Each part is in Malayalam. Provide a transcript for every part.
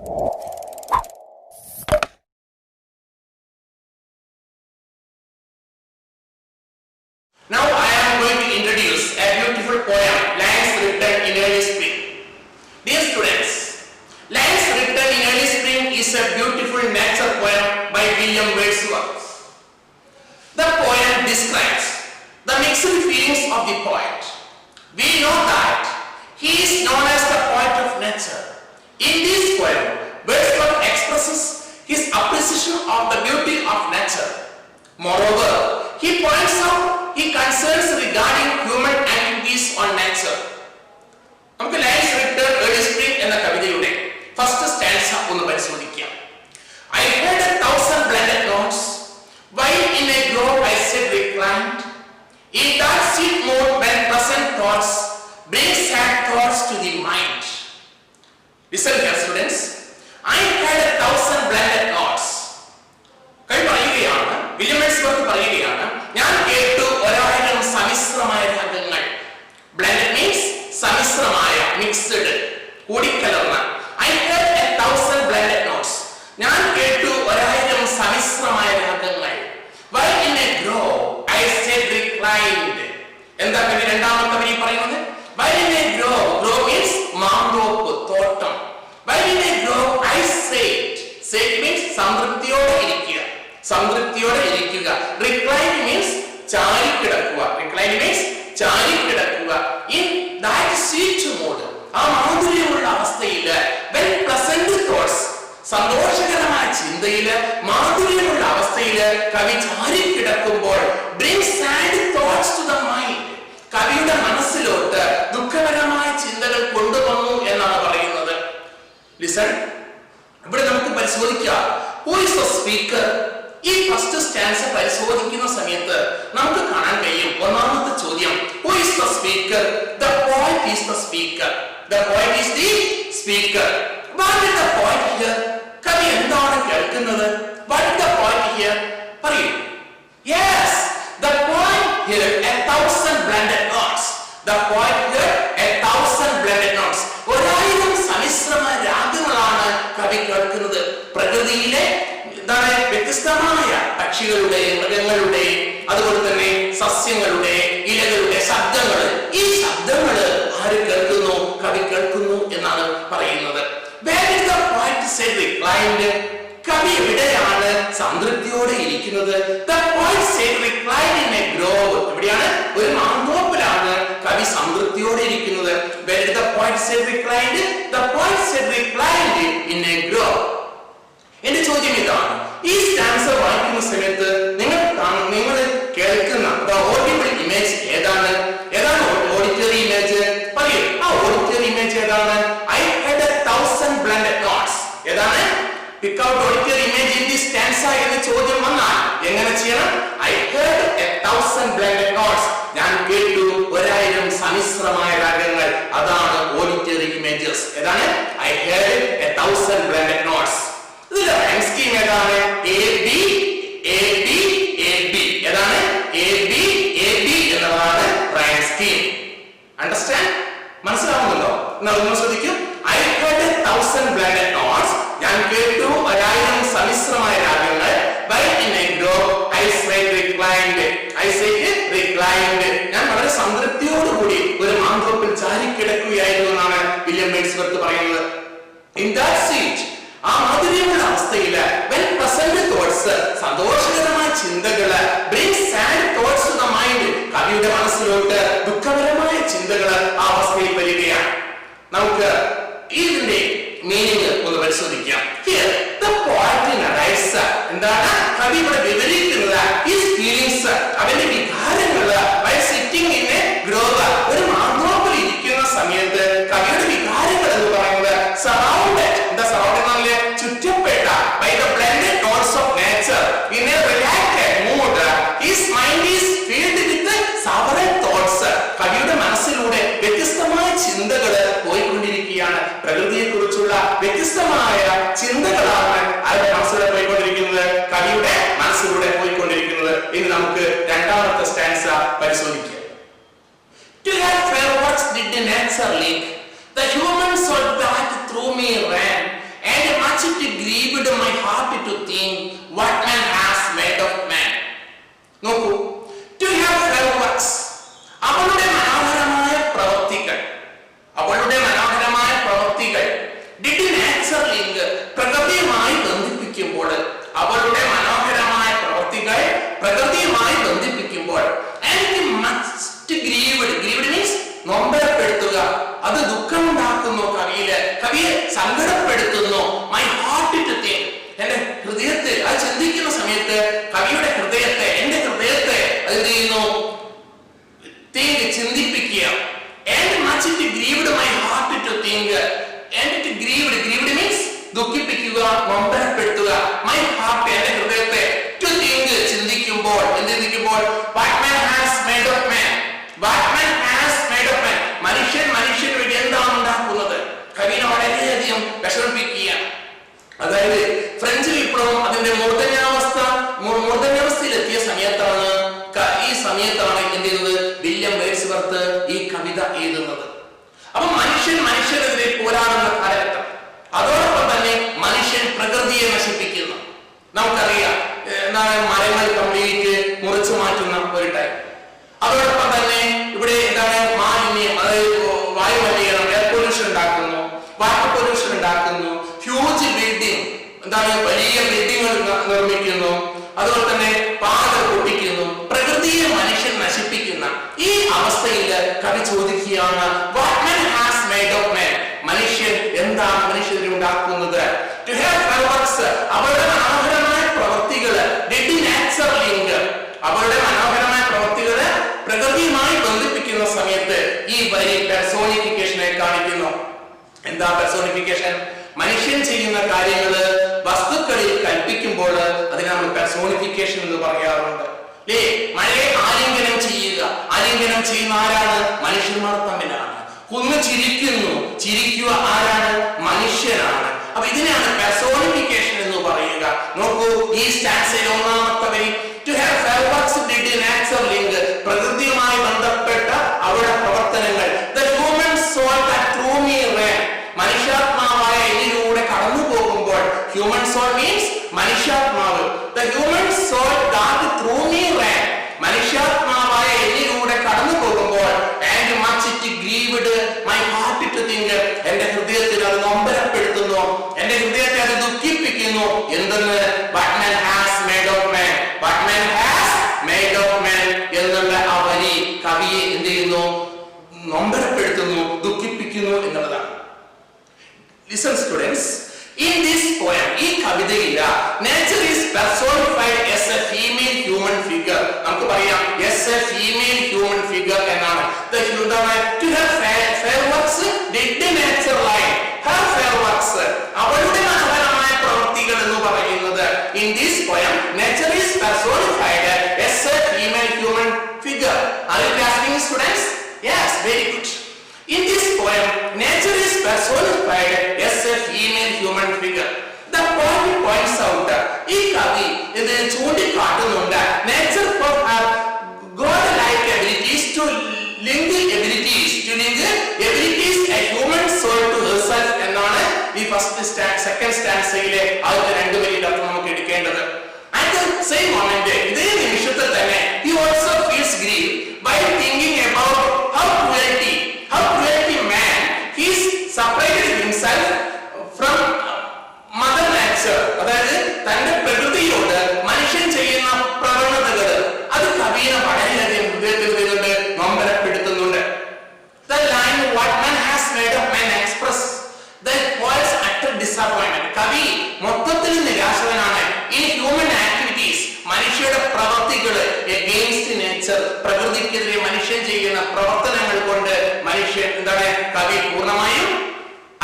Now I am going to introduce a beautiful poem, Lines Written in Early Spring. Dear students, Lines Written in Early Spring is a beautiful nature poem by William Wordsworth. The poem describes the mixed feelings of the poet. We know that he is known as the poet of nature. In this poem, Wordsworth expresses his appreciation of the beauty of nature. Moreover, he points out his concerns regarding human activities on nature. നമുക്ക് ലൈൻസ് റിട്ടൺ ഏർലി സ്പ്രിംഗ് എന്ന കവിതയുടെ ഫസ്റ്റ് സ്റ്റാൻസ ഒന്ന് പരിശോധിക്കാം. I heard 1,000 blended notes, while in a grove I sat reclined. In that sweet mood when present thoughts bring sad thoughts to the mind. Listen here students. I heard 1,000 blended notes. കവി പറയുകയാണ്, വില്യം വേർഡ്സ്വർത്ത് പറയുകയാണ്, ഞാൻ കേട്ടു 1000 സമ്മിശ്രമായ രാഗങ്ങൾ. ബ്ലെൻഡഡ് മീൻസ് സമ്മിശ്രമായ, മിക്സ്ഡ്, കൂടിക്കലർന്ന. I heard 1,000 blended notes. ഞാൻ കേട്ടു 1000 സമ്മിശ്രമായ രാഗങ്ങൾ. While in a grove I sat reclined. എന്താ കവി രണ്ടാമത്തെ വരി പറയുന്നത്? While in a grove, grove means മാന്തോപ്പ്, തോട്ടം. While in a grove I sat. Sat means സംതൃപ്തിയോടെ ഇരിക്കുക, സംതൃപ്തിയോടെ ഇരിക്കുക. Recline means ചാരി കിടക്കുക. Recline means ചാരി കിടക്കുക. In that sweet mood, ആ മാധുര്യമുള്ള അവസ്ഥയിൽ, when pleasant thoughts, സന്തോഷകരമായ ചിന്തയില്, മാധുര്യമുള്ള അവസ്ഥയില് കവി ചാരി കിടക്കുമ്പോൾ, bring sad thoughts to the mind, കവിയുടെ മനസ്സിലോട്ട് ദുഃഖകരമായ ചിന്തകൾ കൊണ്ടുവന്നു എന്നാണ് പറയുന്നത്. ലിസൺ, ഇവിടെ നമുക്ക് പരിശോധിക്കാം, who is the speaker? ഈ ഫസ്റ്റ് സ്റ്റാൻസ പരിശോധിക്കുന്ന സമയത്ത് നമുക്ക് കാണാൻ കഴിയും. ഒന്നാമത്തെ ചോദ്യം, who is the speaker? The poet is the speaker. The poet is the speaker. What is the poet here? കവി എന്താണ് കേൾക്കുന്നത്? What is the poet here? പറയൂ. Yes, the poet here 1,000 blended notes. The poet here 1,000 blended notes. 1000 സമ്മിശ്രമായ രാഗങ്ങളാണ് കവി കേൾക്കുന്നത്. പ്രകൃതിയിലെ വ്യത്യസ്തമായ പക്ഷികളുടെ, മൃഗങ്ങളുടെ, അതുപോലെ തന്നെ സസ്യങ്ങളുടെ, ഇലകളുടെ ശബ്ദങ്ങൾ. ഈ ശബ്ദങ്ങൾ ആര് കേൾക്കുന്നു? കവി കേൾക്കുന്നു എന്നാണ് പറയുന്നത്. Where is the poet said reclined? കവി എവിടെയാണ് സംതൃപ്തിയോടെ ഇരിക്കുന്നത്? The poet said reclined in a grove. എവിടെയാണ്? ഒരു മാന്തോപ്പിലാണ് കവി സംതൃപ്തിയോടെ ഇരിക്കുന്നത്. Where is the poet said reclined? The poet said reclined in a grove. എന്റെ ചോദ്യം ഇതാണ്, ഈ സ്റ്റാൻസ വായിക്കുന്ന സമയത്ത് നിങ്ങൾ കേൾക്കുന്ന ഓഡിബിൾ ഇമേജ് ഏതാണ്? ഏതാണ് ഓഡിറ്ററി ഇമേജ്? പറയൂ, ആ ഓഡിറ്ററി ഇമേജ് ഏതാണ്? I heard 1,000 blended notes. ഏതാണ്? Pick out auditory image in this stanza എന്ന് ചോദ്യം വന്നാൽ എങ്ങനെ ചെയ്യണം? I heard 1,000 blended notes. ഞാൻ കേട്ടു 1000 സമ്മിശ്രമായ രാഗങ്ങൾ. അതാണ് ഓഡിറ്ററി ഇമേജസ്. ഏതാണ്? I heard 1,000 blended notes. ഇതിലെ റൈം സ്കീം ഏതാണ്? A B A B A B. ഏതാണ്? A B A B എന്നതാണ് റൈം സ്കീം. അണ്ടർസ്റ്റാൻഡ്? മനസ്സിലാവുന്നുണ്ടോ? എന്നാൽ ഒന്ന് ശ്രദ്ധിക്കൂ. I heard 1,000 blended notes. ഞാൻ കേട്ടു 1000 സമ്മിശ്രമായ രാഗങ്ങൾ. While in a grove I sat reclined. I sat reclined. ഞാൻ വളരെ സംതൃപ്തിയോടുകൂടി ഒരു മാന്തോപ്പിൽ ചാരി കിടക്കുകയായിരുന്നു എന്നാണ് വില്യം വേർഡ്സ്വർത്ത് പറയുന്നത്. In that seat, ആ മാധുര്യമുള്ള അവസ്ഥയില്, when pleasant thoughts, സന്തോഷകരമായ ചിന്തകള്, bring sad thoughts to the mind, കവിയുടെ മനസ്സിലോട്ട് ദുഃഖകരമായ ചിന്തകള് ആ അവസ്ഥയിൽ വരികയാണ്. നമുക്ക് ഇതിന്റെ മീനിങ് ഒന്ന് പരിശോധിക്കാം. Here the poet narrates, എന്താണ് കവി ഇവിടെ വിവരിക്കുന്നത്? His feelings, അവന്റെ വികാരങ്ങള്, by sitting in a grove, ഒരു മാന്തോപ്പിൽ ഇരിക്കുന്ന സമയത്ത് കവിയുടെ വികാരങ്ങൾ എന്ന് പറയുന്നത് surrounded, the surrounded ആണ് ചുറ്റപ്പെട്ട, by the blended notes of nature, in a relaxed mood. His mind is filled with several thoughts. കവിയുടെ മനസ്സിലൂടെ വ്യത്യസ്തമായ ചിന്തകൾ പോയിക്കൊണ്ടിരിക്കുകയാണ്. പ്രകൃതിയെ കുറിച്ചുള്ള വ്യത്യസ്തമായ ചിന്തകളാണ് അവരുടെ മനസ്സിലൂടെ പോയിക്കൊണ്ടിരിക്കുന്നത്, കവിയുടെ മനസ്സിലൂടെ പോയിക്കൊണ്ടിരിക്കുന്നത്. ഇനി നമുക്ക് രണ്ടാമത്തെ സ്റ്റാൻസ പരിശോധിക്കാം. To have fair words did the nature leak, the human soul that through me ran, and it grieved my heart to think what man has made of man. നോക്കൂ, to have fair works, അവളുടെ മനോഹരമായ പ്രവൃത്തികൾ, അവളുടെ മനോഹരമായ പ്രവൃത്തികൾ did nature link, പ്രകൃതിയുമായി ബന്ധിപ്പിക്കുമ്പോൾ, അവളുടെ മനോഹരമായ പ്രവൃത്തികൾ പ്രകൃതിയുമായി ബന്ധിപ്പിക്കുമ്പോൾ, and must grieved, grieved means നൊമ്പരപ്പെടുത്തുക, അത് ദുഃഖമുണ്ടാക്കുന്നു, കവിയെ സങ്കടപ്പെടുത്തുന്നു. മൈ ഹാർട്ട് ടു തിങ്ക്, എന്റെ ഹൃദയത്തെ അത് ചിന്തിക്കുന്ന സമയത്ത് കവിയുടെ ഹൃദയത്തെ, എന്റെ ഹൃദയത്തെ അത് എന്ത് ചെയ്യുന്നു, ചിന്തിപ്പിക്കുക. And much it grieved my heart to think, and it grieved, grieved means ദുഃഖിപ്പിക്കുക, നൊമ്പരപ്പെടുത്തുക. My heart, എന്റെ ഹൃദയത്തെ to think, ചിന്തിക്കുമ്പോൾ, ചിന്തിക്കുമ്പോൾ what man has made of man, what man has made of man, മനുഷ്യന് വേണ്ടി എന്താണ് ഉണ്ടാക്കുന്നത്, കവിനെ വളരെയധികം വിഷമിപ്പിക്കുക. അതായത് ഫ്രഞ്ച് വിപ്ലവം അതിന്റെ മൂർധന്യാവസ്ഥയിലെത്തിയ സമയത്താണ് എന്ത് ചെയ്യുന്നത്, വില്യം വേർഡ്സ്വർത്ത് ഈ കവിത എഴുതുന്നത്. അപ്പൊ മനുഷ്യനെതിരെ പോരാടുന്ന കാലഘട്ടം. അതോടൊപ്പം തന്നെ മനുഷ്യൻ പ്രകൃതിയെ നശിപ്പിക്കുന്നു. നമുക്കറിയാം, എന്താണ് മരങ്ങൾ കംപ്ലീറ്റ് മുറിച്ചു മാറ്റുന്ന ഒരു ടൈം. അതോടൊപ്പം തന്നെ ഇവിടെ എന്താണ് മാലിന്യം, അതായത് വായു മലിനീകരണം, എയർ പൊല്യൂഷൻ ഉണ്ടാക്കുന്നു, വാട്ടർ പൊല്യൂഷൻ ഉണ്ടാക്കുന്നു, ഹ്യൂജ് ബിൽഡിംഗ്, എന്താണ് വലിയ ബിൽഡിങ്ങുകൾ നിർമ്മിക്കുന്നു, അതുപോലെ തന്നെ പാതകൾ പൊട്ടിക്കുന്നു, പ്രകൃതിയെ മനുഷ്യൻ നശിപ്പിക്കുന്ന ഈ അവസ്ഥയിൽ കവി ചോദിക്കുകയാണ്, what man has made of man, മനുഷ്യൻ എന്താണ് മനുഷ്യനെ ഉണ്ടാക്കുന്നത്. To have fair works, അവരുടെ മനോഹരമായ പ്രവൃത്തികൾ did nature link, അവരുടെ മനോഹരമായ പ്രവൃത്തികൾ പ്രകൃതിയുമായി ബന്ധിപ്പിക്കുന്ന സമയത്ത് ഈ വരി പെർസോണിഫിക്കേഷനെ കാണിക്കുന്നു. എന്താ പെർസോണിഫിക്കേഷൻ? മനുഷ്യൻ ചെയ്യുന്ന കാര്യങ്ങള് വസ്തുക്കളിൽ കൽപ്പിക്കുമ്പോൾ അതിനെ നമ്മൾ പെർസോണിഫിക്കേഷൻ എന്ന് പറയാറുണ്ട്. അല്ലേ? മഴയെ ആലിംഗനം ചെയ്യുക, ആലിംഗനം ചെയ്യുന്ന ആരാണ്? മനുഷ്യന്മാർ തമ്മിലാണ്. ഒന്ന് ചിരിക്കുന്നു, ചിരിക്കുക ആരാണ്? മനുഷ്യനാണ്. അപ്പൊ ഇതിനെയാണ് പെർസോണിഫിക്കേഷൻ എന്ന് പറയുക. നോക്കൂ, ഈ സ്റ്റാൻസിൽ ഒന്നാമത്തെ വരി to have fair works did nature link, പ്രകൃതിയുമായി ബന്ധപ്പെട്ട അവരുടെ പ്രവർത്തനങ്ങൾ. The human soul that through me ran, മനുഷ്യാത്മാവായ എന്നിലൂടെ കടന്നു പോകുമ്പോൾ, human soul means മനുഷ്യാത്മാവ്. The human soul that through me ran, മനുഷ്യാത്മാവായ എന്നിലൂടെ കടന്നു പോകുമ്പോൾ, and much it grieved my heart to think, എന്റെ ഹൃദയത്തിൽ അത് നൊമ്പരപ്പെടുത്തുന്നു, എന്റെ ഹൃദയത്തെ അത് ദുഃഖിപ്പിക്കുന്നു. എന്തെന്ന്? what man has made of man, what man has made of man എന്നുള്ള ആ വരി കവിയെ എന്ത് ചെയ്യുന്നു? നൊമ്പരപ്പെടുത്തുന്നു, ദുഃഖിപ്പിക്കുന്നു എന്നുള്ളതാണ്. Listen students, in this poem, ഈ കവിതയിൽ nature is personified as a female human figure. നമുക്ക് പറയാം as a female human figure എന്നാണ്. To have fair works did nature line, her fair works, അവളുടെ മനോഹരമായ പ്രവൃത്തികൾ എന്ന് പറയുന്നത്. In this poem, nature is personified as a female human figure. Are you grasping, students? Yes, very good. In this poem, nature is personified as a female human figure. The poem points out, ഈ കവി ഇത് ചൂണ്ടിക്കാട്ടുന്നുണ്ട്, nature for her god-like abilities to link abilities a human soul to herself എന്നാണ് ഈ second stanzയിലെ ആദ്യത്തെ രണ്ട് വരിയുടെ അർത്ഥം നമുക്ക് എടുക്കേണ്ടത്. At the same moment, ഇതേ നിമിഷത്തിൽ തന്നെ he also feels grief by thinking about how cruelty man he's separated himself from mother nature. അതായത് തന്റെ പ്രകൃതിയോട് മനുഷ്യൻ ചെയ്യുന്ന പ്രവണതകൾ അത് കവിയെ വളരെയധികം ഹൃദയത്തിൽ വരുന്നുണ്ട്, നൊമ്പരപ്പെടുത്തുന്നുണ്ട്. The line what man has made of man express the poet's utter disappointment. കവി മൊത്തത്തിൽ നിരാശനാണ്. In human activities, മനുഷ്യരുടെ പ്രവർത്തികൾ against nature, പ്രകൃതിക്കെതിരെ മനുഷ്യൻ ചെയ്യുന്ന പ്രവർത്തനങ്ങൾ കൊണ്ട് മനുഷ്യൻ എന്താണ്? കവി പൂർണ്ണമായും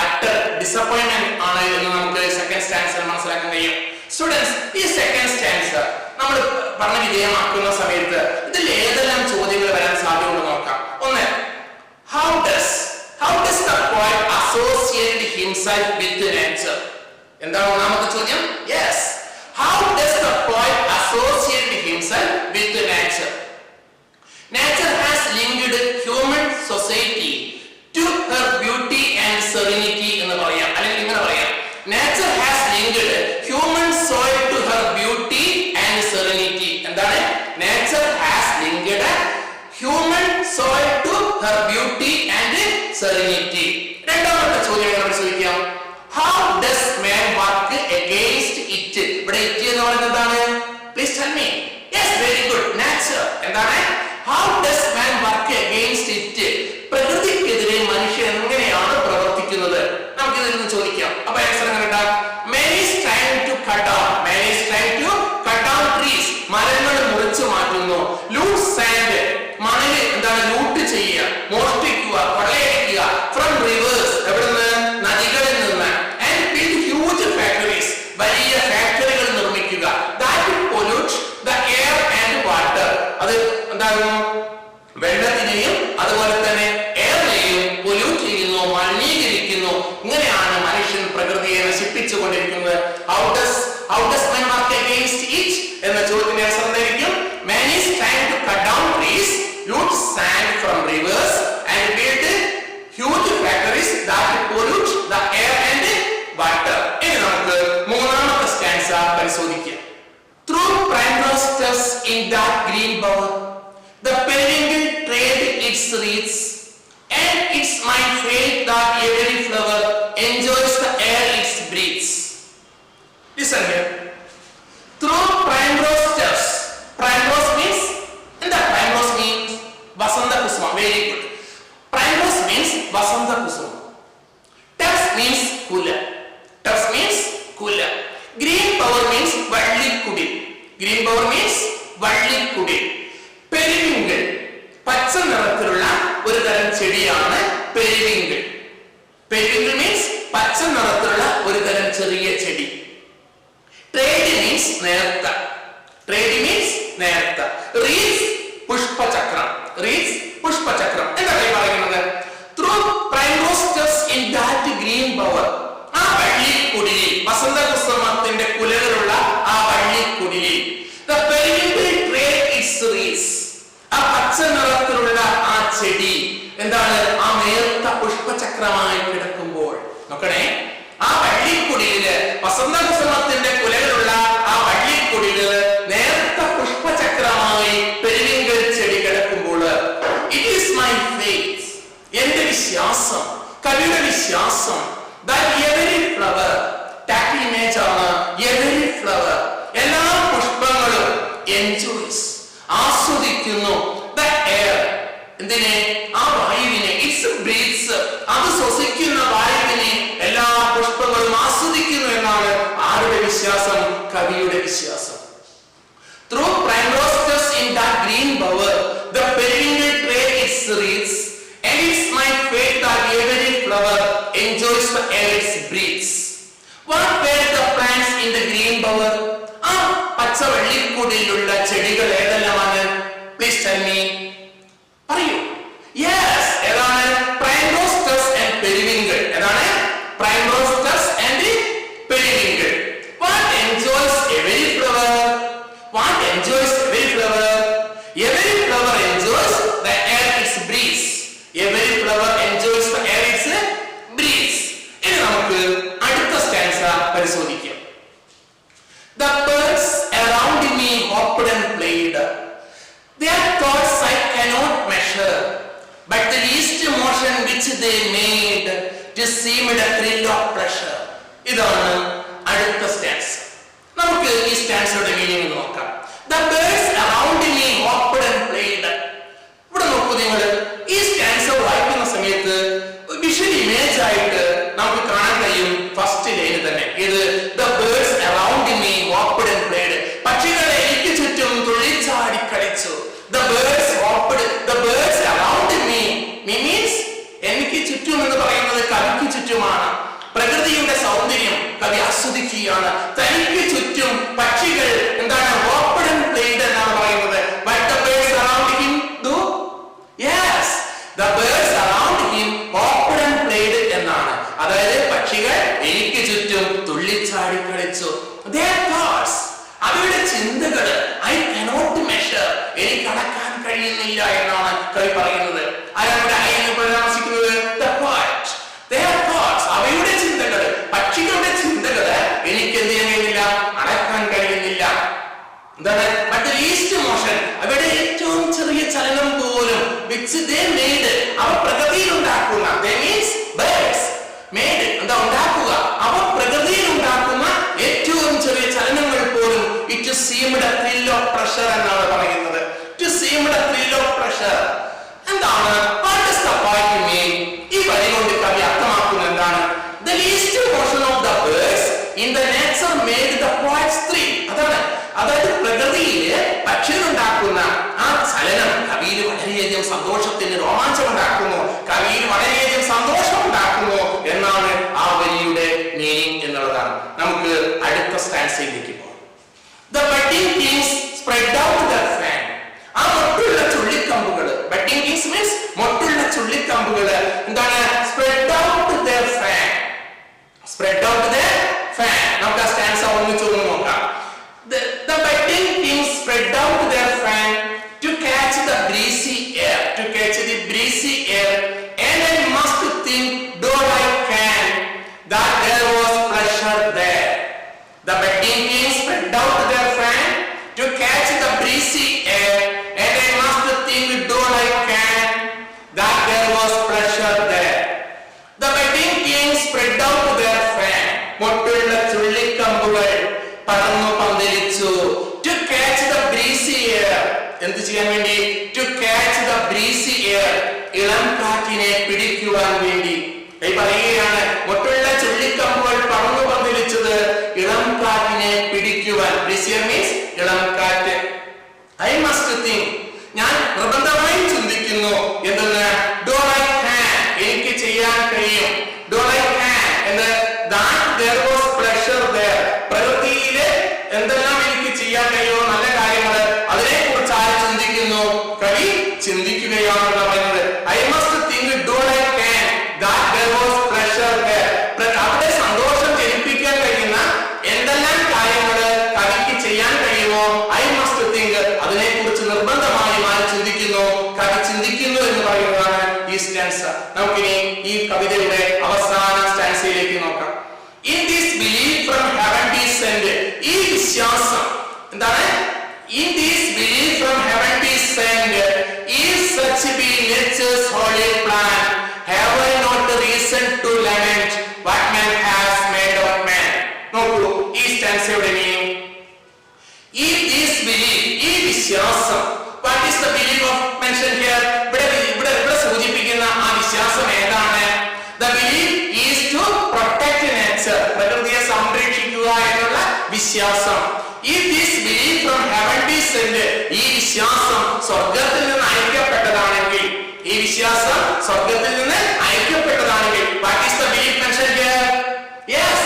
utter disappointment ആണ് എന്ന് നമുക്ക് സെക്കൻഡ് സ്റ്റാൻസർ മനസ്സിലാക്കാൻ കഴിയും. സ്റ്റുഡൻസ്, ഈ സെക്കൻഡ് സ്റ്റാൻസർ നമ്മൾ പഠന വിധേയമാക്കുന്ന സമയത്ത് ഇതിൽ ഏതെല്ലാം ചോദ്യങ്ങൾ വരാൻ സാധ്യതയുണ്ട് നോക്കാം. ഒന്ന്, how does the poet associate himself with nature? എന്താണ് ഒന്നാമത്തെ ചോദ്യം? Yes, how does the poet associate himself with nature? Nature has linked human society to her beauty and serenity എന്ന് പറയാം. അല്ലെങ്കിൽ ഇങ്ങനെ പറയാം, nature has linked human soul to her beauty and serenity. എന്താണ്? Nature has linked human soul to her beauty and serenity. രണ്ടാമത്തെ ചോദ്യം നമ്മൾ ചോദിക്കാം. How does man work against it? ഇവിടെ it എന്ന് പറയുന്നത് എന്താണ്? Please tell me. Yes, very good. Nature. എന്താണ്? How does man work against it? പ്രകൃതിക്കെതിരെ മനുഷ്യൻ എങ്ങനെയാണ് പ്രവർത്തിക്കുന്നത്? നമുക്ക് ഇതിൽ നിന്ന് ചോദിക്കാം. അപ്പോൾ ആൻസർ എങ്ങനെ ഉണ്ടാകും? Man is trying to cut down. Man is trying to cut down trees. മരങ്ങൾ മുറിച്ചു മാറ്റുന്നു. Loot sand. മണൽ എന്താണ്? ലൂട്ട് ചെയ്യുക, മോഷ്ടിക്കുക, കൊള്ളയടിക്കുക. From rivers. എവിടുന്ന്? നദികളിൽ നിന്ന്. And build huge factories. വലിയ ഫാക്ടറികൾ നിർമ്മിക്കുക. That pollutes the air and water. അത് എന്താകും? വെള്ളത്തിനെയും അതുപോലെ തന്നെ എയറിനെയും പൊല്യൂട്ട് ചെയ്യുന്നു, മലിനീകരിക്കുന്നു. ഇങ്ങനെയാണ് മനുഷ്യൻ പ്രകൃതിയെ നശിപ്പിച്ചുകൊണ്ടിരിക്കുന്നത്. How does man work against it? എന്ന ചോദ്യത്തിന്റെ ആൻസർ എന്തായിരിക്കും? Man is trying to cut down trees, loot sand from rivers and build huge factories that pollute the air and water. ഇനി നമുക്ക് മൂന്നാമത്തെ സ്റ്റാൻസ പരിശോധിക്കാം. Through primrose steps in that green bower, the periwinkle trade its wreaths, and its mind felt that every flower enjoys the air it breathes. Listen here. Through primrose steps. Primrose means, and the primrose means Vasanta Kusuma. Very good. Primrose means Vasanta Kusuma. Steps means cooler. Steps means cooler. Green bower means Valli Kudil. Green bower means Valli Kudil. Periwinkle പച്ച നിറത്തിലുള്ള ഒരു തരം ചെടിയാണ് പെരിവിങ്കിൾ. പെരിവിങ്കിൾ മീൻസ് പച്ച നിറത്തിലുള്ള ഒരു തരം ചെറിയ ചെടി. ട്രേഡ് മീൻസ് നേർത്ത. ട്രേഡ് മീൻസ് നേർത്ത. റീഡ്സ് പുഷ്പചക്രം. റീഡ്സ് പുഷ്പചക്രം. എന്താണ് പറയുന്നത്? Through primrose steps in that green bower. ആ വള്ളിക്കുടിലിൽ, വസന്തകുസുമത്തിന്റെ കുലകളുള്ള ആ വള്ളിക്കുടിലിൽ, the periwinkle trade its wreaths. ആ പച്ച നിറത്തിലുള്ള ആ ചെടി എന്താണ്? ആ നേർത്ത പുഷ്പചക്രമായി കിടക്കുമ്പോൾ നോക്കണേ, ആ വള്ളിക്കുടില്, വസന്തകുസുമത്തിന്റെ കുലകളുള്ള ആ വള്ളിക്കുടില് നേർത്ത പുഷ്പചക്രമായി പെരിവിങ്കിൾ ചെടി കിടക്കുമ്പോൾ, it is my faith, എന്റെ വിശ്വാസം, കവിയുടെ വിശ്വാസം, that every flower, tacky image ആണ്, every flower, എല്ലാ പുഷ്പങ്ങളും enjoys, ആസ്വദിക്കുന്നു, the air, എന്തിനെ? ആ വായുവിനെ, its breathes, അത് ശ്വസിക്കുന്ന വായുവിനെ എല്ലാ പുഷ്പങ്ങളും ആസ്വദിക്കുന്നു എന്നാണ് ആരുടെ വിശ്വാസം? കവിയുടെ വിശ്വാസം. Through primrose steps in that green bower, the periwinkle trade its wreaths, and its mind felt that every flower enjoys the air it breathes. What were the plants in the green bower? ആ പച്ച വള്ളിക്കുടിലുള്ള ചെടികൾ ഏതെല്ലാമാണ്? Please tell me. പറയൂ. Yes, ഏതാണ്? Primrose steps and periwinkle. ഏതാണ്? Primrose steps and periwinkle. What enjoys every flower? What enjoys every flower? Every flower enjoys the air it breathes. Every flower enjoys the air it breathes. ഇനി നമുക്ക് അടുത്ത സ്റ്റാൻസ പരിശോധിക്കാം. The birds around me hopped and played. Their thoughts I cannot measure, but the least motion which they made just seemed a thrill of pleasure. ഇതാണ് അടുത്ത സ്റ്റാൻസ്. നമുക്ക് ഈ സ്റ്റാൻസയുടെ മീനിങ് നോക്കാം. The birds around me hopped and played. ഇവിടെ നോക്കൂ നിങ്ങൾ, ഈ സ്റ്റാൻസ വായിക്കുന്ന സമയത്ത് വിഷ്വൽ ഇമേജ് ആയിട്ട് നമുക്ക് കാണാൻ കഴിയും ഫസ്റ്റ് ലൈൻ തന്നെ. ഇത് the birds around me hopped and played. പക്ഷികൾ എനിക്ക് ചുറ്റും തുള്ളിച്ചാടി കളിച്ചു. The birds hopped, the birds around me. Me means എനിക്ക് ചുറ്റും എന്ന് പറയുന്നത് കവിക്ക് ചുറ്റുമാണ്. പ്രകൃതിയുടെ സൗന്ദര്യം കവി ആസ്വദിക്കുകയാണ്. തനിക്ക് ചുറ്റും പക്ഷികൾ എന്താണ്? hopped and played എന്നാണ് പറയുന്നത്. But the birds around him do? Yes, the birds around him hopped and played എന്നാണ്. അതായത് പക്ഷികൾ എനിക്ക് ചുറ്റും തുള്ളിച്ചാടി കളിച്ചു. Their thoughts, അവരുടെ ചിന്തകൾ I cannot measure, എനിക്ക് അളക്കാൻ കഴിയുന്നില്ല എന്നാണ് കവി പറയുന്നത്. ആരാണ് I എന്ന് പരാമർശിക്കുന്നത്? The poet. Their thoughts, അവയുടെ ചിന്തകൾ, പക്ഷികളുടെ ചിന്തകൾ എനിക്ക് എന്താണ്? But the least motion, അവരുടെ ഏറ്റവും ചെറിയ ചലനം പോലും which they made, അവർ പ്രകൃതിയിൽ ഉണ്ടാക്കുന്ന, they means birds made, എന്താ ഉണ്ടാക്കുക, അവർ പ്രകൃതിയിൽ ഉണ്ടാക്കുന്ന ഏറ്റവും ചെറിയ ചലനങ്ങൾ പോലും it seemed a thrill of pressure എന്നാണ് പറയുന്നത്. It seemed a thrill of pressure. എന്താണ്? What does the poet mean? ഈ വരി കൊണ്ട് കവി അർത്ഥമാക്കുന്നത് എന്താണ്? The least motion of the birds in the nature made the poet's thrill. അതായത് പ്രകൃതിയിൽ പക്ഷികൾ ഉണ്ടാക്കുന്ന ആ ചലനം കവിയിൽ വളരെയധികം സന്തോഷത്തിന് രോമാഞ്ചം ഉണ്ടാക്കുന്നു, കവിയിൽ വളരെയധികം സന്തോഷം ഉണ്ടാക്കുന്നു എന്നാണ് ആ വരിയുടെ മീനിങ് എന്നുള്ളതാണ്. നമുക്ക് അടുത്ത സ്റ്റാൻസയിലേക്ക് പോകാം. The budding kings spread out their fan. ആ മൊട്ടുള്ള ചുള്ളിക്കമ്പുകൾ, budding kings means മൊട്ടുള്ള ചുള്ളിക്കമ്പുകൾ എന്താണ്? Spread out their fan. Spread out their fan. നമുക്ക് ആ സ്റ്റാൻസ ഒന്നിച്ച് നോക്കാം. The budding kings spread out their fan to catch the breezy air, to catch the breezy air, and I must think, though I can, that there was pleasure there. The budding kings spread out their fan to catch the breezy air, and I must think, though I can, that there was pleasure there. The budding kings spread out their fan, മൊട്ടുള്ള ചുള്ളിക്കമ്പുകൾ പടർന്നു പന്തലിച്ചു. To catch the breezy air, എന്ത് ചെയ്യാൻ വേണ്ടി? To catch the breezy air, ഇളം കാറ്റിനെ പിടിക്കുവാൻ വേണ്ടി. പറയുകയാണ് മൊട്ടുള്ള ചുള്ളിക്കമ്പുകൾ പടർന്നു പന്തലിച്ചത് ഇളം കാറ്റിനെ പിടിക്കുവാൻ. Breezy air means ഇളം കാറ്റ്. I must think, ഞാൻ നിർബന്ധമായും ചിന്തിക്കുന്നു എന്തെന്ന്? Do I can, എനിക്ക് ചെയ്യാൻ കഴിയും. Do I can എന്ന്, that there was pleasure there, പ്രകൃതിയിലെ എന്തെല്ലാം എനിക്ക് ചെയ്യാൻ കഴിയുമോ നല്ല കാര്യങ്ങൾ അതിനെ കുറിച്ച് ആര് ചിന്തിക്കുന്നു? കവി ചിന്തിക്കുകയാണെന്ന് പറയുന്നത്. I must think, do I can, that there was pleasure there. അവിടെ സന്തോഷം ജനിപ്പിക്കാൻ കഴിയുന്ന എന്തെല്ലാം കാര്യങ്ങൾ കവിക്ക് ചെയ്യാൻ കഴിയുമോ? I must think, അതിനെ കുറിച്ച് നിർബന്ധമായും ആര് ചിന്തിക്കുന്നു? കവി ചിന്തിക്കുന്നു എന്ന് പറയുന്നതാണ് ഈ സ്റ്റാൻസ. നമുക്കിനി ഈ കവിതയുടെ അവസാന സ്റ്റാൻസയിലേക്ക് നോക്കാം. In this belief from heaven descend, ഈ വിശ്വാസം എന്താണ്? In this belief from heaven descend, is such be nature's holy plan, have I not reason to lament what man has made of man? നോക്കൂ ഈ സ്റ്റാൻസയുടെ മീനിങ്. In this belief, ഈ വിശ്വാസം, what is the belief of mentioned here? ഇവിടെ സൂചിപ്പിക്കുന്ന ആ വിശ്വാസം ഏതാണ്? The belief is to protect nature, പ്രകൃതിയെ സംരക്ഷിക്കുക എന്നുള്ള വിശ്വാസം. If this belief from heaven descend, ഈ വിശ്വാസം സ്വർഗ്ഗത്തിൽ നിന്ന് അയക്കപ്പെട്ടതാണെങ്കിൽ, ഈ വിശ്വാസം സ്വർഗ്ഗത്തിൽ നിന്ന് അയക്കപ്പെട്ടതാണെങ്കിൽ, what is the belief mentioned here? Yes,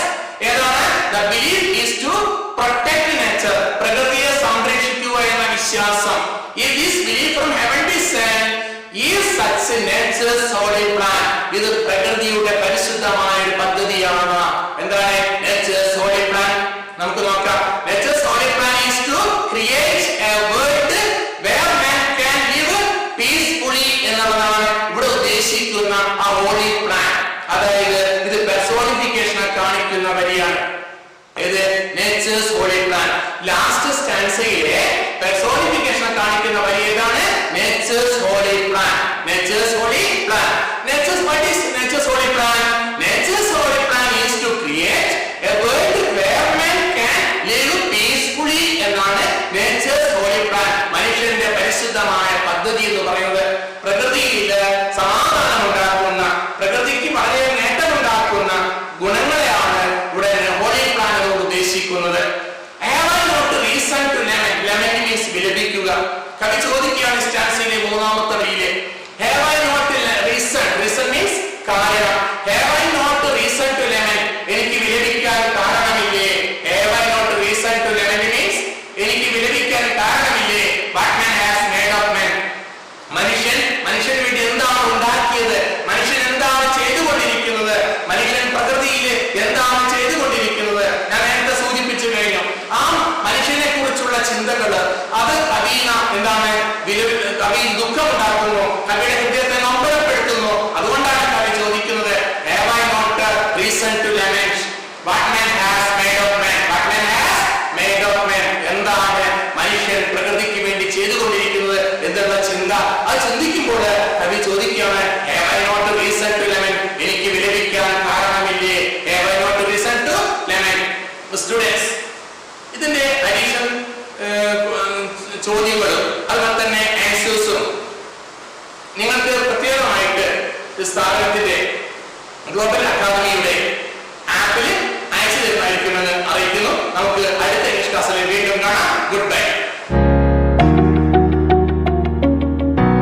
ഏതാണ്? The belief is to protect nature, പ്രകൃതിയെ സംരക്ഷിക്കുക എന്ന വിശ്വാസം. If this belief from heaven descend, is such nature's holy plan, ഇത് പ്രകൃതിയുടെ പരിശുദ്ധമായ ഒരു പദ്ധതിയാണ്. എന്താണ് nature's holy plan? നമുക്ക് നോക്കാം. Nature's holy plan is to create a world where man can live peacefully എന്നുള്ളതാണ് ഇവിടെ ഉദ്ദേശിക്കുന്ന ആ holy plan. അതായത് ഇത് പെർസോണിഫിക്കേഷനെ കാണിക്കുന്ന വരിയാണ്. ഇത് nature's holy plan. ലാസ്റ്റ് സ്റ്റാൻസയിലെ പെർസോണിഫിക്കേഷനെ കാണിക്കുന്ന വരി ഏതാണ്? nature's holy plan. Nature's holy plan. What is nature's holy plan? Nature's holy plan is to create a world where man can live peacefully എന്നാണ് nature's holy plan. മനുഷ്യന്റെ പരിശുദ്ധമായ പദ്ധതി എന്ന് പറയുന്നത് പ്രകൃതിയിൽ സമാധാനം ഉണ്ടാക്കുന്ന, പ്രകൃതിക്ക് വളരെ നേട്ടമുണ്ടാക്കുന്ന ഗുണങ്ങളെയാണ് ഇവിടെ ഹോളി പ്ലാൻ കൊണ്ട് ഉദ്ദേശിക്കുന്നത്. Have I not reason to lament? Lament means വിലപിക്കുക. കവി ചോദിക്കുകയാണ് സ്റ്റാൻസയിലെ മൂന്നാമത്തെ വരിയിലെ have I not reason? Reason means കാരണം. Have I not reason to lament? എനിക്ക് വിലപിക്കാൻ കാരണമില്ലേ? Have I not reason to lament means എനിക്ക് വിലപിക്കാൻ കാരണമില്ലേ? What man has made of man? മനുഷ്യന് വേണ്ടി എന്താണ് ഉണ്ടാക്കിയത്? മനുഷ്യൻ എന്താണ് ചെയ്തുകൊണ്ടിരിക്കുന്നത്? മനുഷ്യൻ പ്രകൃതിയിൽ എന്താണ് ചെയ്തുകൊണ്ടിരിക്കുന്നത്? ഞാൻ നേരത്തെ സൂചിപ്പിച്ചു കഴിഞ്ഞു. ആ മനുഷ്യനെ കുറിച്ചുള്ള ചിന്തകൾ അത് കവിന എന്താണ് കവിയിൽ ദുഃഖം ഉണ്ടാക്കുന്നു, കവിയുടെ ഹൃദയത്തെ നൊമ്പരപ്പെടുത്തുന്നു. അതുകൊണ്ടാണ് കവി ചോദിക്കുന്നത് have I not reason to lament what man has made of man? What man has made of man? എന്താണ് സ്ഥാപനത്തിന്റെ ഗ്ലോബൽ